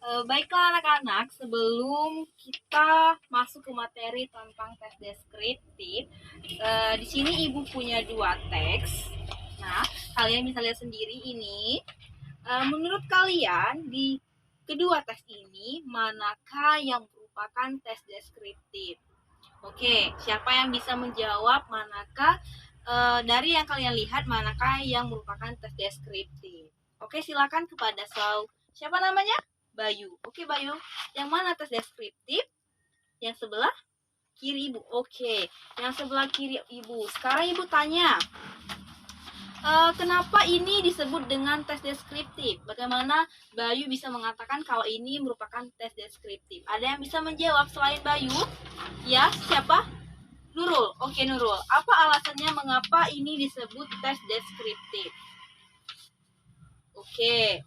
Baiklah anak-anak, sebelum kita masuk ke materi tentang tes deskriptif, di sini ibu punya dua teks. Nah, kalian bisa lihat sendiri ini. Menurut kalian di kedua teks ini manakah yang merupakan tes deskriptif? Oke, siapa yang bisa menjawab manakah dari yang kalian lihat manakah yang merupakan tes deskriptif? Oke, silakan kepada siapa namanya? Bayu. Oke, Bayu. Yang mana tes deskriptif? Yang sebelah kiri ibu. Oke, yang sebelah kiri ibu. Sekarang ibu tanya, kenapa ini disebut dengan tes deskriptif? Bagaimana Bayu bisa mengatakan kalau ini merupakan tes deskriptif? Ada yang bisa menjawab selain Bayu? Ya, siapa? Nurul. Oke, Nurul. Apa alasannya mengapa ini disebut tes deskriptif? Oke.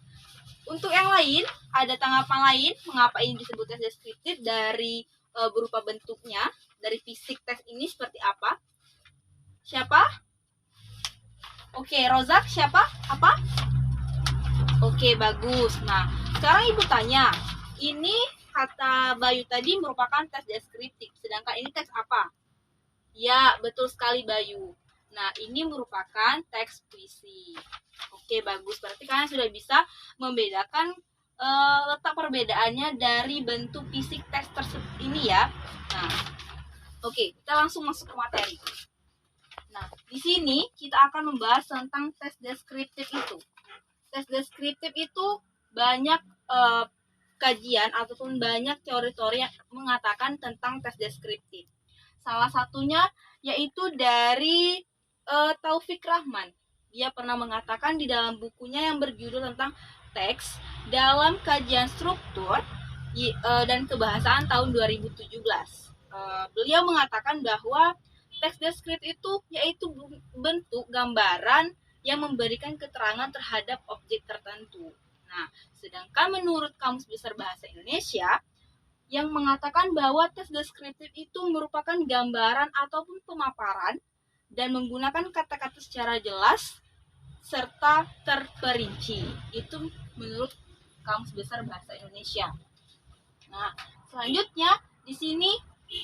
Untuk yang lain, ada tanggapan lain mengapa ini disebut tes deskriptif dari berupa bentuknya, dari fisik tes ini seperti apa? Siapa? Oke, Rozak siapa? Apa? Oke, bagus. Nah, sekarang ibu tanya, ini kata Bayu tadi merupakan tes deskriptif, sedangkan ini tes apa? Ya, betul sekali Bayu. Nah, ini merupakan teks puisi. Oke, bagus. Berarti kalian sudah bisa membedakan letak perbedaannya dari bentuk fisik teks tersebut ini ya. Nah, oke, kita langsung masuk ke materi. Nah, di sini kita akan membahas tentang tes deskriptif itu. Tes deskriptif itu banyak kajian ataupun banyak teori-teori yang mengatakan tentang tes deskriptif. Salah satunya yaitu dari Taufik Rahman. Dia pernah mengatakan di dalam bukunya yang berjudul tentang teks dalam kajian struktur dan kebahasaan tahun 2017. Beliau mengatakan bahwa teks deskriptif itu yaitu bentuk gambaran yang memberikan keterangan terhadap objek tertentu. Nah, sedangkan menurut Kamus Besar Bahasa Indonesia yang mengatakan bahwa tes deskriptif itu merupakan gambaran ataupun pemaparan dan menggunakan kata-kata secara jelas serta terperinci. Itu menurut Kamus Besar Bahasa Indonesia. Nah, selanjutnya di sini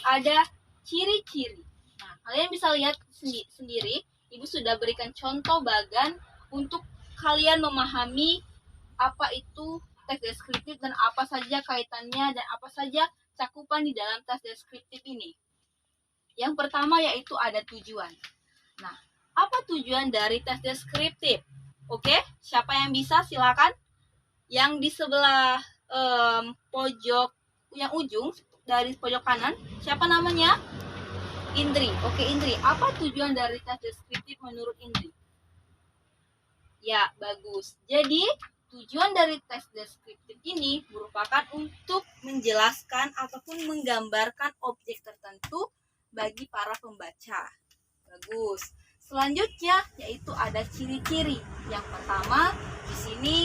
ada ciri-ciri. Nah, kalian bisa lihat sendiri, Ibu sudah berikan contoh bagan untuk kalian memahami apa itu teks deskriptif dan apa saja kaitannya dan apa saja cakupan di dalam tes deskriptif ini. Yang pertama yaitu ada tujuan. Nah, apa tujuan dari tes deskriptif? Oke, siapa yang bisa silakan. Yang di sebelah pojok yang ujung dari pojok kanan, siapa namanya? Indri. Oke, Indri. Apa tujuan dari tes deskriptif menurut Indri? Ya, bagus. Jadi, tujuan dari tes deskriptif ini merupakan untuk menjelaskan ataupun menggambarkan objek tertentu bagi para pembaca. Bagus. Selanjutnya yaitu ada ciri-ciri. Yang pertama di sini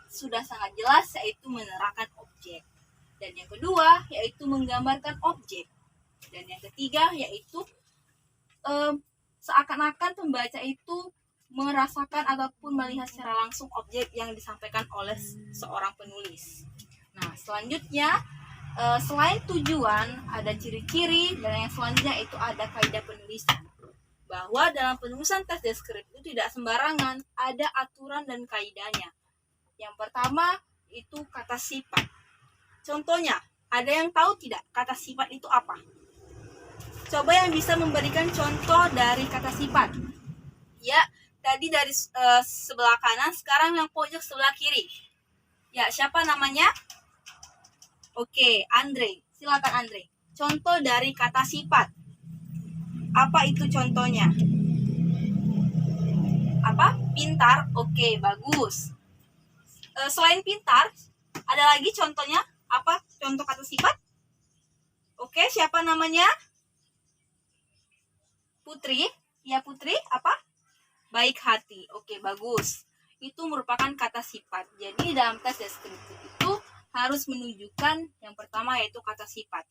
sudah sangat jelas yaitu menerangkan objek. Dan yang kedua yaitu menggambarkan objek. Dan yang ketiga yaitu seakan-akan pembaca itu merasakan ataupun melihat secara langsung objek yang disampaikan oleh seorang penulis. Nah, selanjutnya selain tujuan ada ciri-ciri dan yang selanjutnya itu ada kaidah penulisan. Bahwa dalam penulisan tes deskriptif itu tidak sembarangan, ada aturan dan kaidahnya. Yang pertama itu kata sifat. Contohnya, ada yang tahu tidak kata sifat itu apa? Coba yang bisa memberikan contoh dari kata sifat. Ya, tadi dari sebelah kanan, sekarang yang pojok sebelah kiri. Ya, siapa namanya? Oke, Andre. Silakan Andre. Contoh dari kata sifat. Apa itu contohnya? Apa? Pintar. Oke, bagus. Selain pintar, ada lagi contohnya? Apa contoh kata sifat? Oke, siapa namanya? Putri. Ya, Putri. Apa? Baik hati. Oke, bagus. Itu merupakan kata sifat. Jadi dalam tes deskriptif itu harus menunjukkan yang pertama yaitu kata sifat.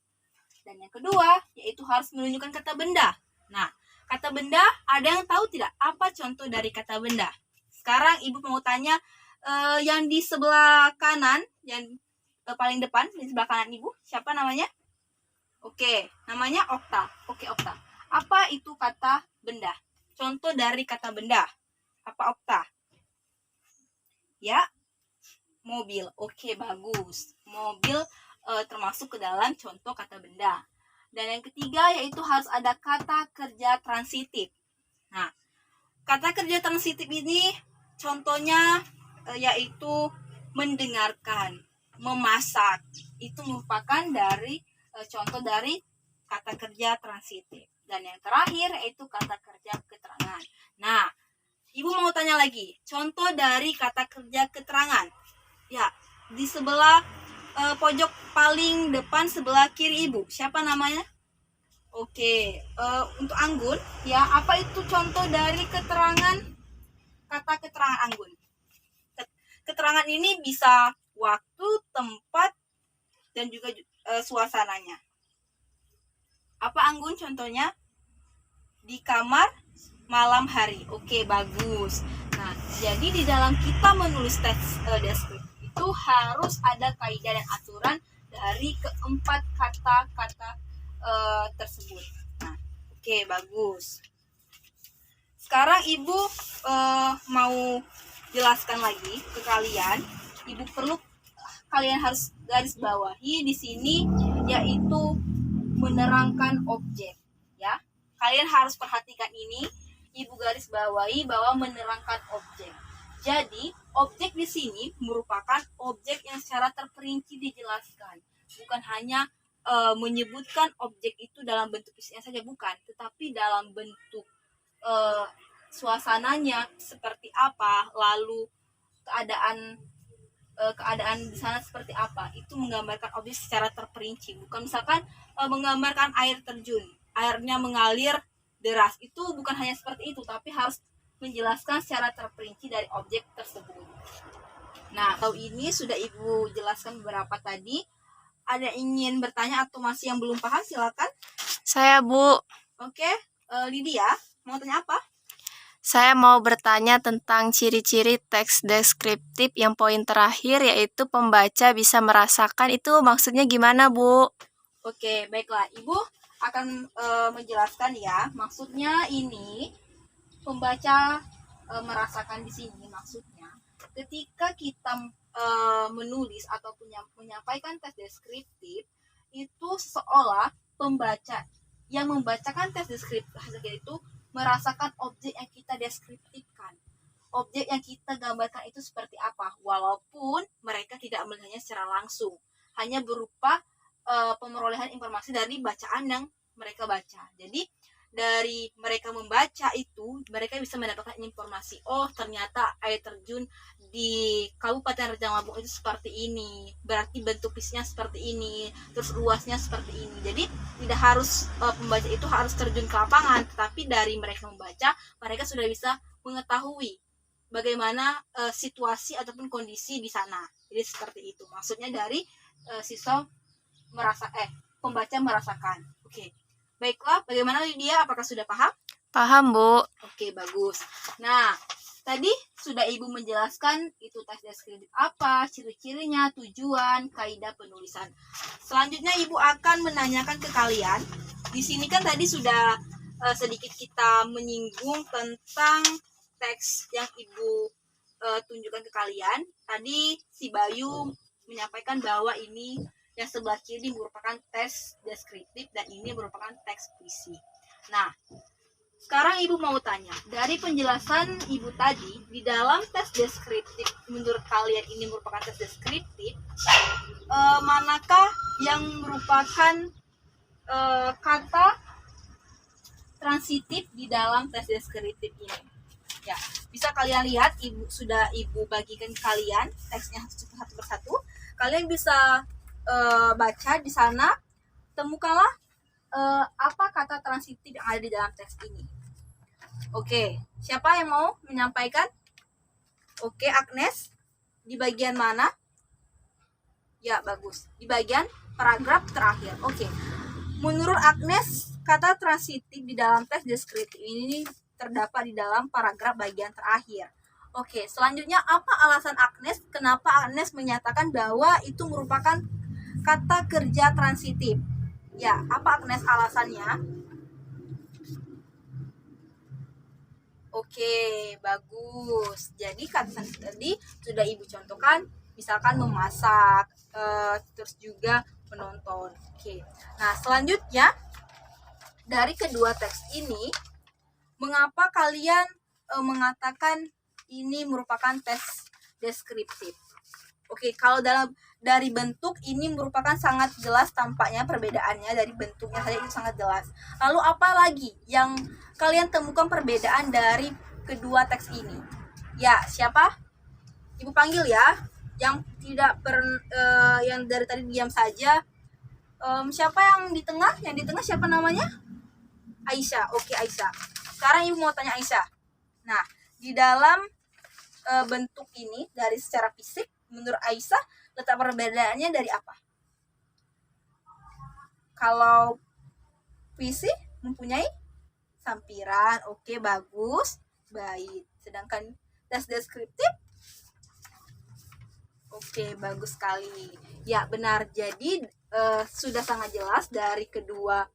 Dan yang kedua yaitu harus menunjukkan kata benda. Nah, kata benda ada yang tahu tidak apa contoh dari kata benda? Sekarang Ibu mau tanya Yang di sebelah kanan, yang paling depan di sebelah kanan Ibu, siapa namanya? Oke, namanya okta. Oke, okta. Apa itu kata benda? Contoh dari kata benda. Apa okta? Ya, mobil. Oke, bagus. Mobil termasuk ke dalam contoh kata benda. Dan yang ketiga yaitu harus ada kata kerja transitif. Nah, kata kerja transitif ini contohnya yaitu mendengarkan, memasak. Itu merupakan dari contoh dari kata kerja transitif. Dan yang terakhir yaitu kata kerja keterangan. Nah, Ibu mau tanya lagi, contoh dari kata kerja keterangan. Ya, di sebelah pojok paling depan sebelah kiri Ibu, siapa namanya? Oke, untuk anggun, ya apa itu contoh dari keterangan? Kata keterangan anggun. Keterangan ini bisa waktu, tempat, dan juga suasananya. Apa anggun contohnya? Di kamar malam hari. Oke, bagus. Nah, jadi di dalam kita menulis teks deskriptif itu harus ada kaidah dan aturan dari keempat kata-kata tersebut. Nah, oke, bagus. Sekarang Ibu mau jelaskan lagi ke kalian. Ibu perlu kalian harus garis bawahi di sini yaitu menerangkan objek, ya. Kalian harus perhatikan ini, Ibu garis bawahi bahwa menerangkan objek. Jadi, objek di sini merupakan objek yang secara terperinci dijelaskan. Bukan hanya menyebutkan objek itu dalam bentuk fisiknya saja, bukan, tetapi dalam bentuk suasananya seperti apa, lalu keadaan di sana seperti apa, itu menggambarkan objek secara terperinci. Bukan misalkan menggambarkan air terjun, airnya mengalir deras, itu bukan hanya seperti itu, tapi harus menjelaskan secara terperinci dari objek tersebut. Nah, kalau ini sudah Ibu jelaskan beberapa tadi. Ada ingin bertanya atau masih yang belum paham, silakan. Saya, Bu. Oke, Lydia, mau tanya apa? Saya mau bertanya tentang ciri-ciri teks deskriptif yang poin terakhir, yaitu pembaca bisa merasakan. Itu maksudnya gimana, Bu? Oke, baiklah. Ibu akan menjelaskan ya. Maksudnya ini pembaca merasakan di sini. Maksudnya ketika kita menulis ataupun menyampaikan teks deskriptif, itu seolah pembaca yang membacakan teks deskriptif itu merasakan objek yang kita deskriptifkan. Objek yang kita gambarkan itu seperti apa, walaupun mereka tidak melihatnya secara langsung, hanya berupa pemerolehan informasi dari bacaan yang mereka baca. Jadi dari mereka membaca itu, mereka bisa mendapatkan informasi, oh ternyata air terjun di Kabupaten Rejang Labung itu seperti ini, berarti bentuk fisiknya seperti ini, terus luasnya seperti ini. Jadi tidak harus pembaca itu harus terjun ke lapangan, tetapi dari mereka membaca, mereka sudah bisa mengetahui bagaimana situasi ataupun kondisi di sana. Jadi seperti itu maksudnya dari siswa pembaca merasakan. Oke. Baiklah, bagaimana Lydia? Apakah sudah paham? Paham, Bu. Oke, bagus. Nah, tadi sudah Ibu menjelaskan itu teks deskriptif apa, ciri-cirinya, tujuan, kaidah penulisan. Selanjutnya Ibu akan menanyakan ke kalian. Di sini kan tadi sudah sedikit kita menyinggung tentang teks yang Ibu tunjukkan ke kalian. Tadi si Bayu menyampaikan bahwa ini yang sebelah kiri merupakan teks deskriptif dan ini merupakan teks puisi. Nah, sekarang Ibu mau tanya, dari penjelasan Ibu tadi, di dalam teks deskriptif, menurut kalian ini merupakan teks deskriptif, manakah yang merupakan kata transitif di dalam teks deskriptif ini? Ya, bisa kalian lihat, Ibu bagikan kalian teksnya satu persatu. Kalian bisa baca di sana, temukanlah apa kata transitif yang ada di dalam teks ini. Oke, siapa yang mau menyampaikan? Oke, Agnes, di bagian mana? Ya, bagus, di bagian paragraf terakhir. Oke, menurut Agnes, kata transitif di dalam teks deskriptif ini terdapat di dalam paragraf bagian terakhir. Oke, selanjutnya apa alasan Agnes? Kenapa Agnes menyatakan bahwa itu merupakan kata kerja transitif? Ya, apa Agnes alasannya? Oke, bagus. Jadi kata tadi sudah Ibu contohkan, misalkan memasak, terus juga menonton. Oke. Nah, selanjutnya dari kedua teks ini, mengapa kalian mengatakan ini merupakan tes deskriptif? Oke, kalau dari bentuk ini merupakan sangat jelas tampaknya perbedaannya, dari bentuknya saja itu sangat jelas. Lalu apa lagi yang kalian temukan perbedaan dari kedua teks ini? Ya, siapa? Ibu panggil ya. Yang tidak yang dari tadi diam saja. Siapa yang di tengah? Yang di tengah siapa namanya? Aisyah. Oke, Aisyah. Sekarang Ibu mau tanya Aisyah. Nah, di dalam bentuk ini dari secara fisik, menurut Aisyah letak perbedaannya dari apa? Kalau fisik mempunyai sampiran, oke, bagus, baik. Sedangkan tes deskriptif, oke, bagus sekali. Ya, benar. Jadi sudah sangat jelas dari kedua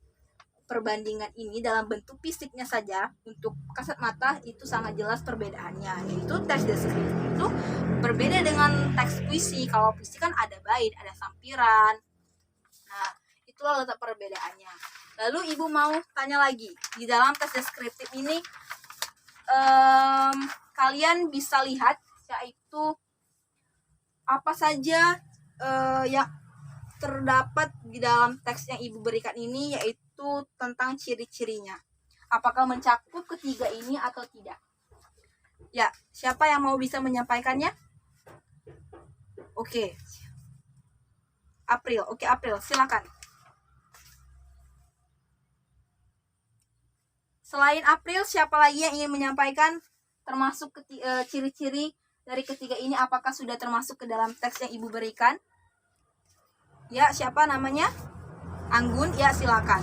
perbandingan ini dalam bentuk fisiknya saja, untuk kasat mata itu sangat jelas perbedaannya, yaitu teks deskriptif itu berbeda dengan teks puisi. Kalau puisi kan ada bait, ada sampiran. Nah, itulah letak perbedaannya. Lalu Ibu mau tanya lagi, di dalam teks deskriptif ini kalian bisa lihat yaitu apa saja yang terdapat di dalam teks yang Ibu berikan ini, yaitu tentang ciri-cirinya. Apakah mencakup ketiga ini atau tidak? Ya, siapa yang mau bisa menyampaikannya? Oke. April. Oke, April, silakan. Selain April, siapa lagi yang ingin menyampaikan termasuk ciri-ciri dari ketiga ini, apakah sudah termasuk ke dalam teks yang Ibu berikan? Ya, siapa namanya? Anggun, ya silakan.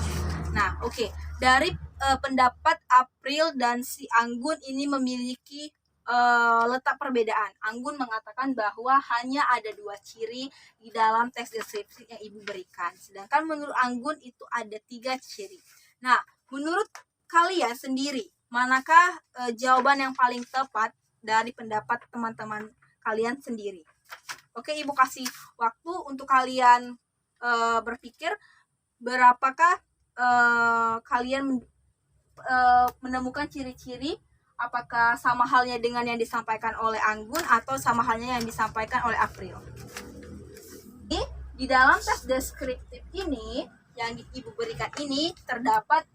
Nah, oke. Dari pendapat April dan si Anggun ini memiliki letak perbedaan. Anggun mengatakan bahwa hanya ada 2 ciri di dalam teks deskripsi yang Ibu berikan. Sedangkan menurut Anggun itu ada 3 ciri. Nah, menurut kalian sendiri, manakah jawaban yang paling tepat dari pendapat teman-teman kalian sendiri? Oke, Ibu kasih waktu untuk kalian berpikir berapakah kalian menemukan ciri-ciri, apakah sama halnya dengan yang disampaikan oleh Anggun atau sama halnya yang disampaikan oleh April. Di dalam tes deskriptif ini yang Ibu berikan ini terdapat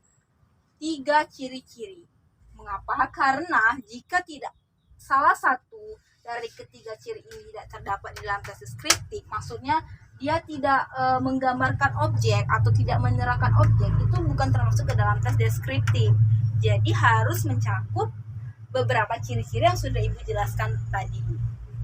3 ciri-ciri. Mengapa? Karena jika tidak salah satu dari ketiga ciri ini tidak terdapat di dalam tes deskriptif, maksudnya dia tidak menggambarkan objek atau tidak menyerahkan objek, itu bukan termasuk ke dalam tes deskriptif. Jadi harus mencakup beberapa ciri-ciri yang sudah Ibu jelaskan tadi.